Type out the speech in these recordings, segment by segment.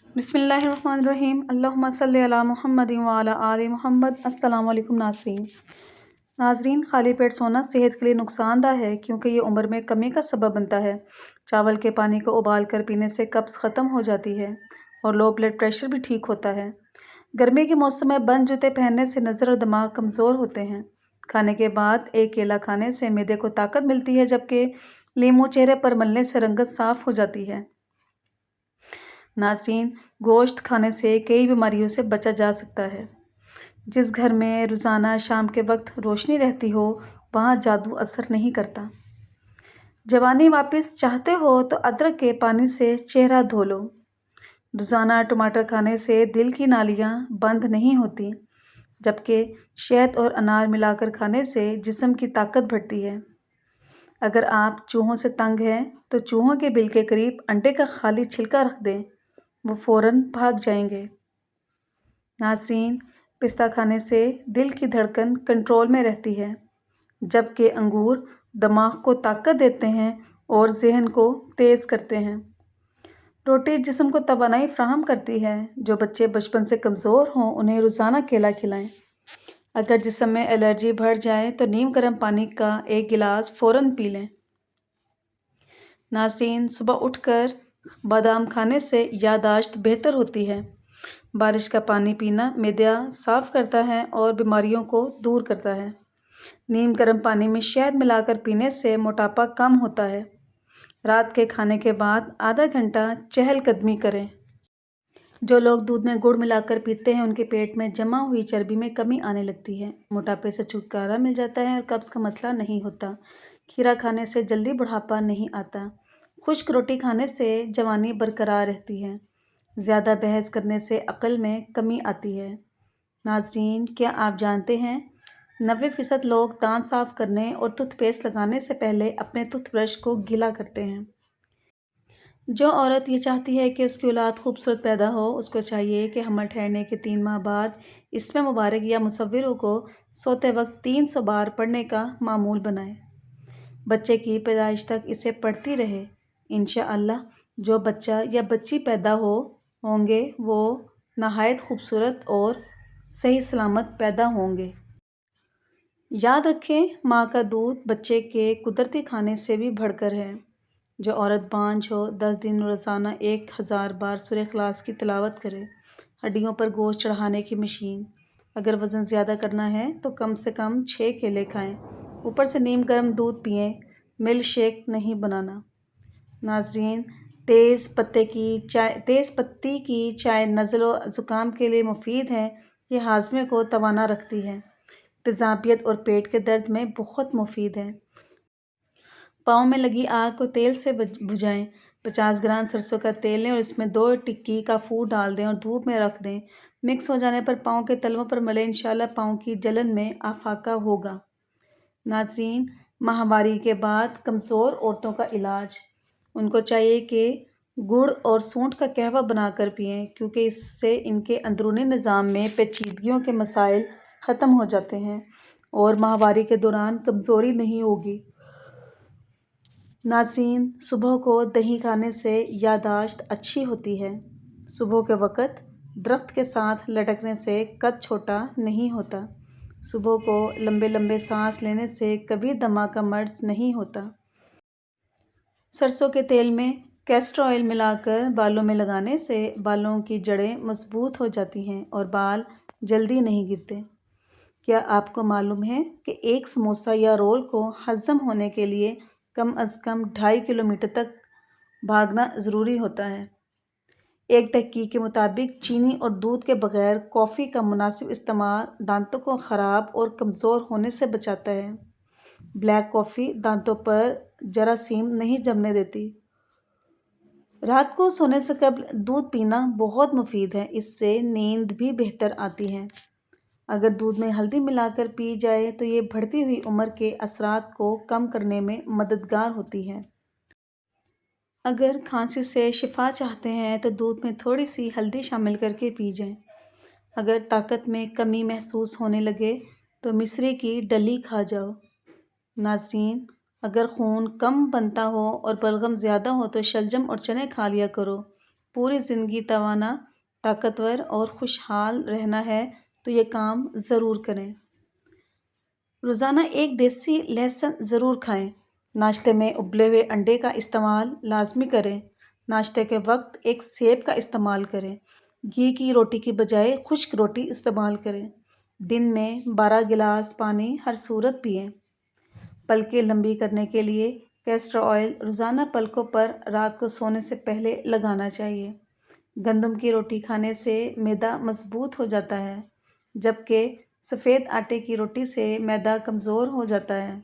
بسم اللہ الرحمن الرحیم، اللہم صلی علی محمد وعلی آل محمد۔ السلام علیکم ناظرین، خالی پیٹ سونا صحت کے لیے نقصان دہ ہے کیونکہ یہ عمر میں کمی کا سبب بنتا ہے۔ چاول کے پانی کو ابال کر پینے سے قبض ختم ہو جاتی ہے اور لو بلڈ پریشر بھی ٹھیک ہوتا ہے۔ گرمی کے موسم میں بند جوتے پہننے سے نظر اور دماغ کمزور ہوتے ہیں۔ کھانے کے بعد ایک کیلا کھانے سے معدے کو طاقت ملتی ہے، جبکہ لیموں چہرے پر ملنے سے رنگت صاف ہو جاتی ہے۔ ناظرین، گوشت کھانے سے کئی بیماریوں سے بچا جا سکتا ہے۔ جس گھر میں روزانہ شام کے وقت روشنی رہتی ہو وہاں جادو اثر نہیں کرتا۔ جوانی واپس چاہتے ہو تو ادرک کے پانی سے چہرہ دھو لو۔ روزانہ ٹماٹر کھانے سے دل کی نالیاں بند نہیں ہوتی، جبکہ شہد اور انار ملا کر کھانے سے جسم کی طاقت بڑھتی ہے۔ اگر آپ چوہوں سے تنگ ہیں تو چوہوں کے بل کے قریب انڈے کا خالی چھلکا رکھ دیں، وہ فوراً بھاگ جائیں گے۔ ناظرین، پستہ کھانے سے دل کی دھڑکن کنٹرول میں رہتی ہے، جبکہ انگور دماغ کو طاقت دیتے ہیں اور ذہن کو تیز کرتے ہیں۔ روٹی جسم کو توانائی فراہم کرتی ہے۔ جو بچے بچپن سے کمزور ہوں انہیں روزانہ کیلا کھلائیں۔ اگر جسم میں الرجی بڑھ جائے تو نیم گرم پانی کا ایک گلاس فوراً پی لیں۔ ناظرین، صبح اٹھ کر بادام کھانے سے یادداشت بہتر ہوتی ہے۔ بارش کا پانی پینا معدہ صاف کرتا ہے اور بیماریوں کو دور کرتا ہے۔ نیم گرم پانی میں شہد ملا کر پینے سے موٹاپا کم ہوتا ہے۔ رات کے کھانے کے بعد آدھا گھنٹہ چہل قدمی کریں۔ جو لوگ دودھ میں گڑ ملا کر پیتے ہیں ان کے پیٹ میں جمع ہوئی چربی میں کمی آنے لگتی ہے۔ موٹاپے سے چھٹکارا مل جاتا ہے اور قبض کا مسئلہ نہیں ہوتا۔ کھیرا کھانے سے جلدی بڑھاپا نہیں آتا۔ خشک روٹی کھانے سے جوانی برقرار رہتی ہے۔ زیادہ بحث کرنے سے عقل میں کمی آتی ہے۔ ناظرین، کیا آپ جانتے ہیں 90% لوگ دانت صاف کرنے اور ٹوتھ پیسٹ لگانے سے پہلے اپنے ٹوتھ برش کو گیلا کرتے ہیں؟ جو عورت یہ چاہتی ہے کہ اس کی اولاد خوبصورت پیدا ہو، اس کو چاہیے کہ حمل ٹھہرنے کے 3 ماہ بعد اسم مبارک یا مصوروں کو سوتے وقت 300 بار پڑھنے کا معمول بنائے۔ بچے کی پیدائش تک اسے پڑھتی رہے۔ انشاءاللہ جو بچہ یا بچی پیدا ہوں گے وہ نہایت خوبصورت اور صحیح سلامت پیدا ہوں گے۔ یاد رکھیں، ماں کا دودھ بچے کے قدرتی کھانے سے بھی بڑھ کر ہے۔ جو عورت بانجھ ہو 10 دن روزانہ 1000 بار سورہ اخلاص کی تلاوت کرے۔ ہڈیوں پر گوشت چڑھانے کی مشین۔ اگر وزن زیادہ کرنا ہے تو کم سے کم 6 کیلے کھائیں، اوپر سے نیم گرم دودھ پئیں، ملک شیک نہیں بنانا۔ ناظرین، تیز پتی کی چائے نزل و زکام کے لیے مفید ہے۔ یہ ہاضمے کو توانا رکھتی ہے۔ تیزابیت اور پیٹ کے درد میں بہت مفید ہے۔ پاؤں میں لگی آگ کو تیل سے بجھائیں۔ 50 گرام سرسوں کا تیل لیں اور اس میں 2 ٹکی کافور ڈال دیں اور دھوپ میں رکھ دیں۔ مکس ہو جانے پر پاؤں کے تلووں پر ملیں، انشاءاللہ پاؤں کی جلن میں افاقہ ہوگا۔ ناظرین، ماہواری کے بعد کمزور عورتوں کا علاج۔ ان کو چاہیے کہ گڑ اور سونٹ کا قہوہ بنا کر پئیں، کیونکہ اس سے ان کے اندرونی نظام میں پیچیدگیوں کے مسائل ختم ہو جاتے ہیں اور ماہواری کے دوران کمزوری نہیں ہوگی۔ ناظرین، صبح کو دہی کھانے سے یادداشت اچھی ہوتی ہے۔ صبح کے وقت درخت کے ساتھ لٹکنے سے قد چھوٹا نہیں ہوتا۔ صبح کو لمبے لمبے سانس لینے سے کبھی دمہ کا مرض نہیں ہوتا۔ سرسوں کے تیل میں کیسٹر آئل ملا کر بالوں میں لگانے سے بالوں کی جڑیں مضبوط ہو جاتی ہیں اور بال جلدی نہیں گرتے۔ کیا آپ کو معلوم ہے کہ ایک سموسہ یا رول کو ہضم ہونے کے لیے کم از کم 2.5 کلومیٹر تک بھاگنا ضروری ہوتا ہے؟ ایک تحقیق کے مطابق چینی اور دودھ کے بغیر کافی کا مناسب استعمال دانتوں کو خراب اور کمزور ہونے سے بچاتا ہے۔ بلیک کافی دانتوں پر جراثیم نہیں جمنے دیتی۔ رات کو سونے سے قبل دودھ پینا بہت مفید ہے، اس سے نیند بھی بہتر آتی ہے۔ اگر دودھ میں ہلدی ملا کر پی جائے تو یہ بڑھتی ہوئی عمر کے اثرات کو کم کرنے میں مددگار ہوتی ہے۔ اگر کھانسی سے شفا چاہتے ہیں تو دودھ میں تھوڑی سی ہلدی شامل کر کے پی جائیں۔ اگر طاقت میں کمی محسوس ہونے لگے تو مصری کی ڈلی کھا جاؤ۔ ناظرین، اگر خون کم بنتا ہو اور بلغم زیادہ ہو تو شلجم اور چنے کھا لیا کرو۔ پوری زندگی توانا، طاقتور اور خوشحال رہنا ہے تو یہ کام ضرور کریں۔ روزانہ ایک دیسی لہسن ضرور کھائیں۔ ناشتے میں ابلے ہوئے انڈے کا استعمال لازمی کریں۔ ناشتے کے وقت ایک سیب کا استعمال کریں۔ گھی کی روٹی کی بجائے خشک روٹی استعمال کریں۔ دن میں 12 گلاس پانی ہر صورت پئیں۔ پلکیں لمبی کرنے کے لیے کیسٹر آئل روزانہ پلکوں پر رات کو سونے سے پہلے لگانا چاہیے۔ گندم کی روٹی کھانے سے معدہ مضبوط ہو جاتا ہے، جبکہ سفید آٹے کی روٹی سے معدہ کمزور ہو جاتا ہے۔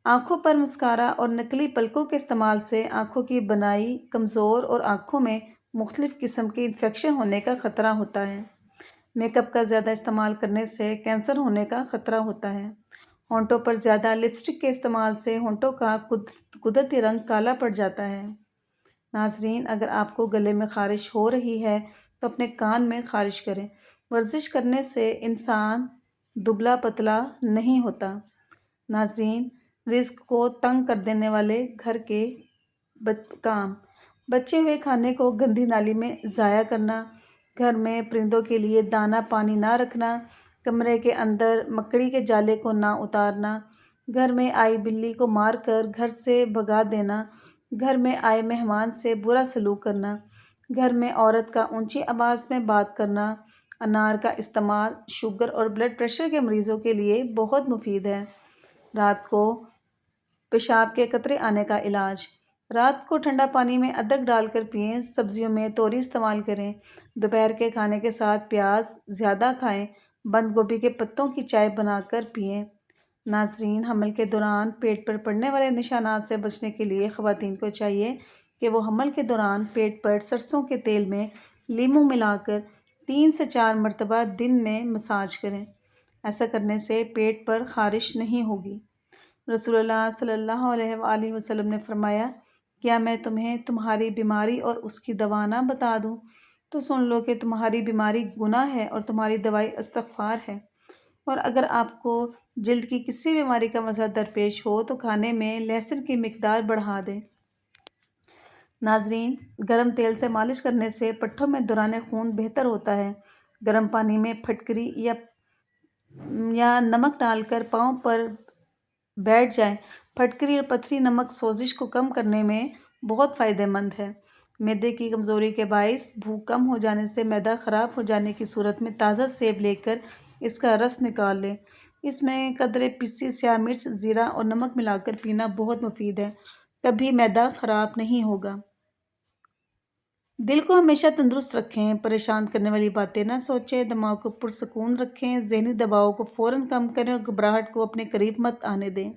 آنکھوں پر مسکارا اور نکلی پلکوں کے استعمال سے آنکھوں کی بینائی کمزور اور آنکھوں میں مختلف قسم کے انفیکشن ہونے کا خطرہ ہوتا ہے۔ میک اپ کا زیادہ استعمال کرنے سے کینسر ہونے کا خطرہ ہوتا ہے۔ ہونٹوں پر زیادہ لپسٹک کے استعمال سے ہونٹوں کا قدرتی رنگ کالا پڑ جاتا ہے۔ ناظرین، اگر آپ کو گلے میں خارش ہو رہی ہے تو اپنے کان میں خارش کریں۔ ورزش کرنے سے انسان دبلا پتلا نہیں ہوتا۔ ناظرین، رزق کو تنگ کر دینے والے گھر کے کام: بچے ہوئے کھانے کو گندی نالی میں ضائع کرنا، گھر میں پرندوں کے لیے دانہ پانی نہ رکھنا، کمرے کے اندر مکڑی کے جالے کو نہ اتارنا، گھر میں آئی بلی کو مار کر گھر سے بھگا دینا، گھر میں آئے مہمان سے برا سلوک کرنا، گھر میں عورت کا اونچی آواز میں بات کرنا۔ انار کا استعمال شوگر اور بلڈ پریشر کے مریضوں کے لیے بہت مفید ہے۔ رات کو پیشاب کے قطرے آنے کا علاج: رات کو ٹھنڈا پانی میں ادرک ڈال کر پئیں۔ سبزیوں میں توری استعمال کریں۔ دوپہر کے کھانے کے ساتھ پیاز زیادہ کھائیں۔ بند گوبھی کے پتوں کی چائے بنا کر پئیں۔ ناظرین، حمل کے دوران پیٹ پر پڑنے والے نشانات سے بچنے کے لیے خواتین کو چاہیے کہ وہ حمل کے دوران پیٹ پر سرسوں کے تیل میں لیموں ملا کر 3 سے 4 مرتبہ دن میں مساج کریں۔ ایسا کرنے سے پیٹ پر خارش نہیں ہوگی۔ رسول اللہ صلی اللہ علیہ وآلہ وسلم نے فرمایا، کیا میں تمہیں تمہاری بیماری اور اس کی دوا نہ بتا دوں؟ تو سن لو کہ تمہاری بیماری گناہ ہے اور تمہاری دوائی استغفار ہے۔ اور اگر آپ کو جلد کی کسی بیماری کا مسئلہ درپیش ہو تو کھانے میں لہسن کی مقدار بڑھا دیں۔ ناظرین، گرم تیل سے مالش کرنے سے پٹھوں میں دوران خون بہتر ہوتا ہے۔ گرم پانی میں پھٹکری یا نمک ڈال کر پاؤں پر بیٹھ جائیں۔ پھٹکری اور پتھری نمک سوزش کو کم کرنے میں بہت فائدہ مند ہے۔ معدے کی کمزوری کے باعث بھوک کم ہو جانے سے معدہ خراب ہو جانے کی صورت میں تازہ سیب لے کر اس کا رس نکال لیں۔ اس میں قدرے پیسی سیاہ مرچ، زیرہ اور نمک ملا کر پینا بہت مفید ہے۔ کبھی معدہ خراب نہیں ہوگا۔ دل کو ہمیشہ تندرست رکھیں۔ پریشان کرنے والی باتیں نہ سوچیں۔ دماغ کو پرسکون رکھیں۔ ذہنی دباؤ کو فوراً کم کریں اور گھبراہٹ کو اپنے قریب مت آنے دیں۔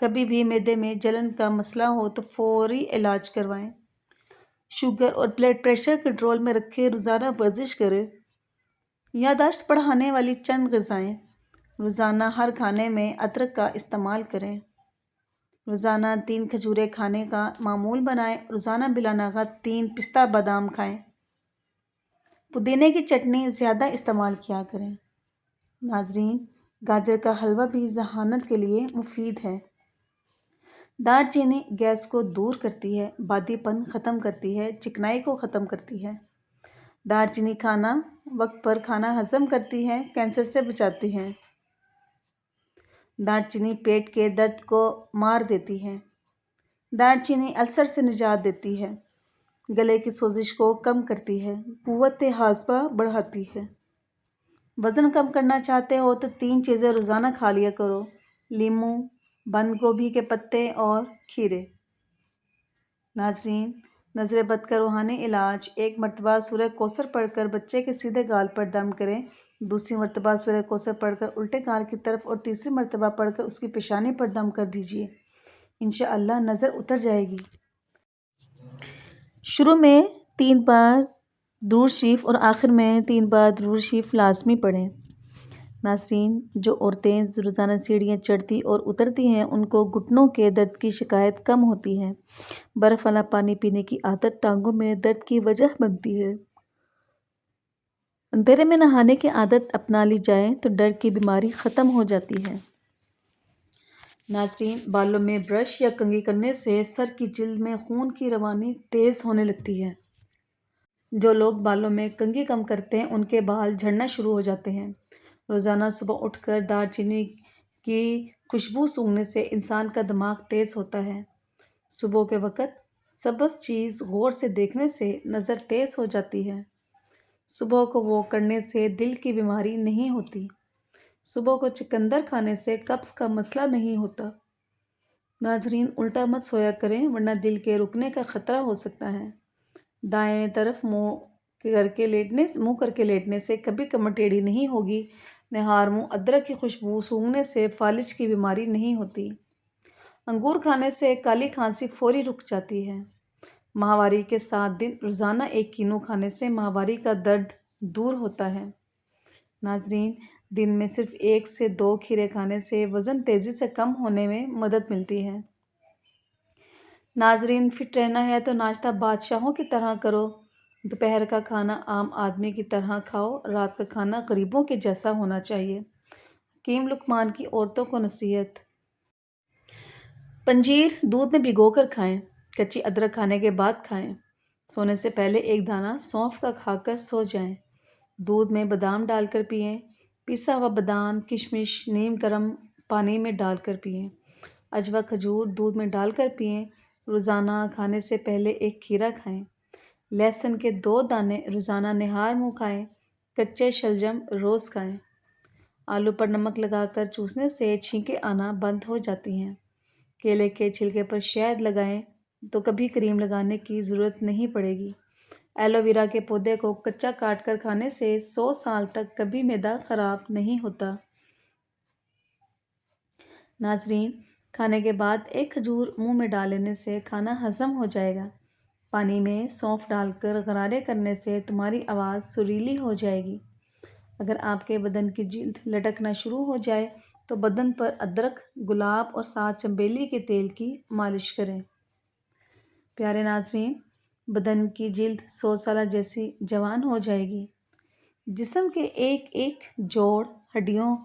کبھی بھی معدے میں جلن کا مسئلہ ہو تو فوری علاج کروائیں۔ شوگر اور بلڈ پریشر کنٹرول میں رکھیں۔ روزانہ ورزش کریں۔ یادداشت بڑھانے والی چند غذائیں: روزانہ ہر کھانے میں ادرک کا استعمال کریں۔ روزانہ 3 کھجوریں کھانے کا معمول بنائیں۔ روزانہ بلا ناغہ 3 پستہ بادام کھائیں۔ پودینے کی چٹنی زیادہ استعمال کیا کریں۔ ناظرین، گاجر کا حلوہ بھی ذہانت کے لیے مفید ہے۔ دار چینی گیس کو دور کرتی ہے، بادی پن ختم کرتی ہے، چکنائی کو ختم کرتی ہے۔ دار چینی کھانا وقت پر کھانا ہضم کرتی ہے، کینسر سے بچاتی ہے۔ دار چینی پیٹ کے درد کو مار دیتی ہے۔ دار چینی السر سے نجات دیتی ہے، گلے کی سوزش کو کم کرتی ہے، قوت ہاضمہ بڑھاتی ہے۔ وزن کم کرنا چاہتے ہو تو 3 چیزیں روزانہ کھا لیا کرو: لیموں، بند گوبھی کے پتے اور کھیرے۔ ناظرین، نظر بد کا روحانی علاج: 1 مرتبہ سورہ کوثر پڑھ کر بچے کے سیدھے گال پر دم کریں۔ دوسری مرتبہ سورہ کوثر پڑھ کر الٹے گال کی طرف اور تیسری مرتبہ پڑھ کر اس کی پیشانی پر دم کر دیجیے۔ انشاءاللہ نظر اتر جائے گی۔ شروع میں 3 بار درود شریف اور آخر میں 3 بار درود شریف لازمی پڑھیں۔ ناظرین، جو عورتیں روزانہ سیڑھیاں چڑھتی اور اترتی ہیں ان کو گھٹنوں کے درد کی شکایت کم ہوتی ہے۔ برف والا پانی پینے کی عادت ٹانگوں میں درد کی وجہ بنتی ہے۔ اندھیرے میں نہانے کی عادت اپنا لی جائے تو ڈر کی بیماری ختم ہو جاتی ہے۔ ناظرین، بالوں میں برش یا کنگھی کرنے سے سر کی جلد میں خون کی روانی تیز ہونے لگتی ہے۔ جو لوگ بالوں میں کنگھی کم کرتے ہیں ان کے بال جھڑنا شروع ہو جاتے ہیں۔ روزانہ صبح اٹھ کر دار چینی کی خوشبو سونگھنے سے انسان کا دماغ تیز ہوتا ہے۔ صبح کے وقت سبز چیز غور سے دیکھنے سے نظر تیز ہو جاتی ہے۔ صبح کو واک کرنے سے دل کی بیماری نہیں ہوتی۔ صبح کو چقندر کھانے سے قبض کا مسئلہ نہیں ہوتا۔ ناظرین، الٹا مت سویا کریں ورنہ دل کے رکنے کا خطرہ ہو سکتا ہے۔ دائیں طرف منہ کر کے لیٹنے سے کبھی کمر ٹیڑھی نہیں ہوگی۔ نہار منہ ادرک کی خوشبو سونگھنے سے فالج کی بیماری نہیں ہوتی۔ انگور کھانے سے کالی کھانسی فوری رک جاتی ہے۔ ماہواری کے 7 دن روزانہ 1 کینو کھانے سے ماہواری کا درد دور ہوتا ہے۔ ناظرین، دن میں صرف 1 سے 2 کھیرے کھانے سے وزن تیزی سے کم ہونے میں مدد ملتی ہے۔ ناظرین، فٹ رہنا ہے تو ناشتہ بادشاہوں کی طرح کرو۔ دوپہر کا کھانا عام آدمی کی طرح کھاؤ۔ رات کا کھانا غریبوں کے جیسا ہونا چاہیے۔ حکیم لقمان کی عورتوں کو نصیحت۔ پنجیر دودھ میں بھگو کر کھائیں۔ کچی ادرک کھانے کے بعد کھائیں۔ سونے سے پہلے 1 دانہ سونف کا کھا کر سو جائیں۔ دودھ میں بادام ڈال کر پئیں۔ پیسا ہوا بادام، کشمش نیم گرم پانی میں ڈال کر پئیں۔ عجوا کھجور دودھ میں ڈال کر پئیں۔ روزانہ کھانے سے پہلے 1 کھیرا کھائیں۔ لہسن کے 2 دانے روزانہ نہار منہ کھائیں۔ کچے شلجم روز کھائیں۔ آلو پر نمک لگا کر چوسنے سے چھینکیں آنا بند ہو جاتی ہیں۔ کیلے کے چھلکے پر شہد لگائیں تو کبھی کریم لگانے کی ضرورت نہیں پڑے گی۔ ایلو ویرا کے پودے کو کچا کاٹ کر کھانے سے 100 سال تک کبھی معدہ خراب نہیں ہوتا۔ ناظرین، کھانے کے بعد 1 کھجور منہ میں ڈال لینے سے کھانا ہضم ہو جائے گا۔ پانی میں سونف ڈال کر غرارے کرنے سے تمہاری آواز سریلی ہو جائے گی۔ اگر آپ کے بدن کی جلد لٹکنا شروع ہو جائے تو بدن پر ادرک، گلاب اور 7 چنبیلی کے تیل کی مالش کریں۔ پیارے ناظرین، بدن کی جلد 100 سالہ جیسی جوان ہو جائے گی۔ جسم کے ایک ایک جوڑ ہڈیوں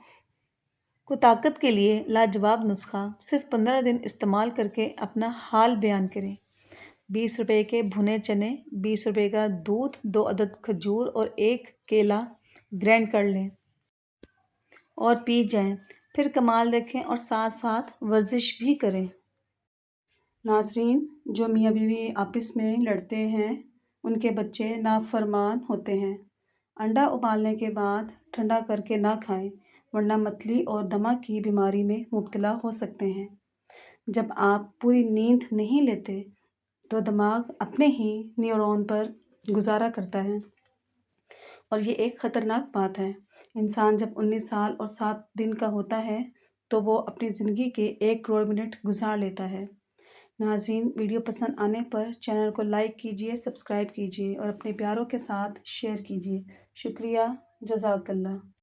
کو طاقت کے لیے لاجواب نسخہ۔ صرف 15 دن استعمال کر کے اپنا حال بیان کریں۔ 20 روپے کے بھنے چنے، 20 روپے کا دودھ، 2 عدد کھجور اور 1 کیلا گرینڈ کر لیں اور پی جائیں۔ پھر کمال دیکھیں اور ساتھ ساتھ ورزش بھی کریں۔ ناظرین، جو میاں بیوی آپس میں لڑتے ہیں ان کے بچے نافرمان ہوتے ہیں۔ انڈا ابالنے کے بعد ٹھنڈا کر کے نہ کھائیں ورنہ متلی اور دمہ کی بیماری میں مبتلا ہو سکتے ہیں۔ جب آپ پوری نیند نہیں لیتے تو دماغ اپنے ہی نیورون پر گزارا کرتا ہے اور یہ ایک خطرناک بات ہے۔ انسان جب 19 سال اور 7 دن کا ہوتا ہے تو وہ اپنی زندگی کے 1 کروڑ منٹ گزار لیتا ہے۔ ناظرین، ویڈیو پسند آنے پر چینل کو لائک کیجیے، سبسکرائب کیجیے اور اپنے پیاروں کے ساتھ شیئر کیجیے۔ شکریہ، جزاک اللہ۔